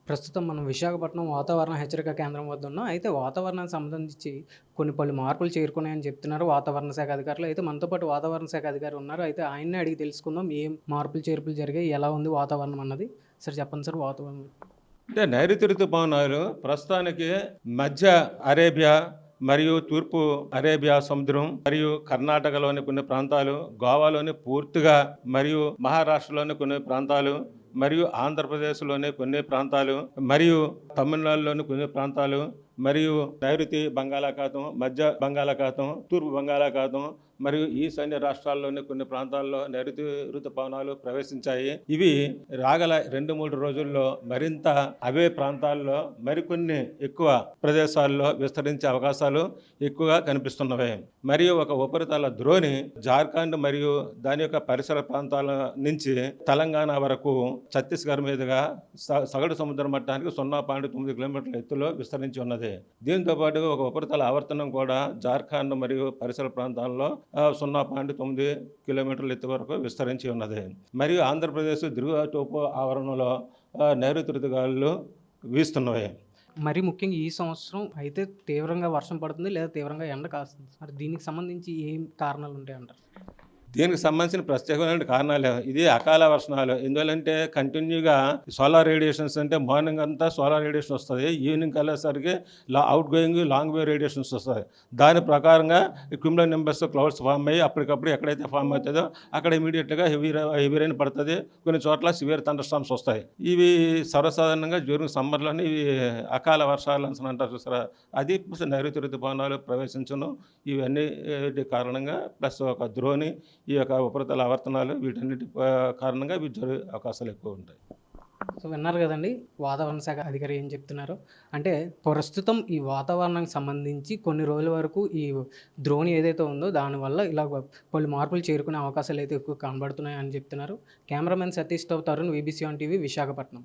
ప్రస్తుతం మనం విశాఖపట్నం వాతావరణ హెచ్చరిక కేంద్రం వద్ద ఉన్నాం. అయితే వాతావరణానికి సంబంధించి పలు మార్పులు చేరుకున్నాయని చెప్తున్నారు వాతావరణ శాఖ అధికారులు. అయితే మనతో పాటు వాతావరణ శాఖ అధికారి ఉన్నారు. అయితే ఆయన్నే అడిగి తెలుసుకుందాం ఏం మార్పులు చేర్పులు జరిగాయి, ఎలా ఉంది వాతావరణం అన్నది. సార్ చెప్పండి సార్ వాతావరణం. అంటే నైరుతి ఋతుపవనాలు ప్రస్తుతానికి మధ్య అరేబియా మరియు తూర్పు అరేబియా సముద్రం మరియు కర్ణాటకలోని కొన్ని ప్రాంతాలు, గోవాలోని పూర్తిగా మరియు మహారాష్ట్రలోని కొన్ని ప్రాంతాలు మరియు ఆంధ్రప్రదేశ్లోని కొన్ని ప్రాంతాలు మరియు తమిళనాడులోని కొన్ని ప్రాంతాలు మరియు నైరుతి బంగాళాఖాతం, మధ్య బంగాళాఖాతం, తూర్పు బంగాళాఖాతం మరియు ఈశాన్య రాష్ట్రాల్లోని కొన్ని ప్రాంతాల్లో నైరుతి ఋతుపవనాలు ప్రవేశించాయి. ఇవి రాగల 2-3 రోజుల్లో మరింత అవే ప్రాంతాల్లో మరికొన్ని ఎక్కువ ప్రదేశాల్లో విస్తరించే అవకాశాలు ఎక్కువగా కనిపిస్తున్నవి. మరియు ఒక ఉపరితల ద్రోణి జార్ఖండ్ మరియు దాని యొక్క పరిసర ప్రాంతాల నుంచి తెలంగాణ వరకు ఛత్తీస్గఢ్ మీదుగా సగటు సముద్ర మట్టానికి 0.9 కిలోమీటర్ల ఎత్తులో విస్తరించి ఉన్నది. దీంతో పాటు ఒక ఉపరితల ఆవర్తనం కూడా జార్ఖండ్ మరియు పరిసర ప్రాంతాల్లో 0.9 కిలోమీటర్ల ఎత్తు వరకు విస్తరించి ఉన్నది. మరియు ఆంధ్రప్రదేశ్ దిగువ తూర్పు ఆవరణలో నైరుతి ఋతుగాలులు వీస్తున్నవి. మరి ముఖ్యంగా ఈ సంవత్సరం అయితే తీవ్రంగా వర్షం పడుతుంది లేదా తీవ్రంగా ఎండ కాస్తుంది. మరి దీనికి సంబంధించి ఏం కారణాలు ఉంటాయంటారు? దీనికి సంబంధించిన ప్రత్యేకమైన కారణాలు ఇది అకాల వర్షాలు. ఎందువల్లంటే కంటిన్యూగా సోలార్ రేడియేషన్స్ అంటే మార్నింగ్ అంతా సోలార్ రేడియేషన్ వస్తుంది, ఈవినింగ్ వెళ్ళేసరికి out going long way radiations వస్తుంది. దాని ప్రకారంగా క్యూములో నింబస్ క్లౌడ్స్ ఫామ్ అయ్యి అప్పటికప్పుడు ఎక్కడైతే ఫామ్ అవుతుందో అక్కడ ఇమీడియట్గా హెవీ రైన్ పడుతుంది. కొన్ని చోట్ల సివియర్ థండర్ స్టార్మ్స్ వస్తాయి. ఇవి సర్వసాధారణంగా డ్యూరింగ్ సమ్మర్లోనే ఇవి అకాల వర్షాలు అని అంటారు చూసారా, అది ప్లస్ నైరుతి ఋతుపవనాలు ప్రవేశించను. ఇవన్నీ కారణంగా ప్లస్ ఒక ద్రోణి, ఈ యొక్క ఉపరితల ఆవర్తనాలు వీటన్నిటి కారణంగా ఇవి జరిగే అవకాశాలు ఎక్కువ ఉంటాయి. సో విన్నారు కదండి వాతావరణ శాఖ అధికారి ఏం చెప్తున్నారు అంటే, ప్రస్తుతం ఈ వాతావరణానికి సంబంధించి కొన్ని రోజుల వరకు ఈ ద్రోణి ఏదైతే ఉందో దానివల్ల ఇలా పలు మార్పులు చేరుకునే అవకాశాలు అయితే ఎక్కువ కనబడుతున్నాయి అని చెప్తున్నారు. కెమెరామెన్ సతీష్తో Tarun, VBC on TV, Visakhapatnam.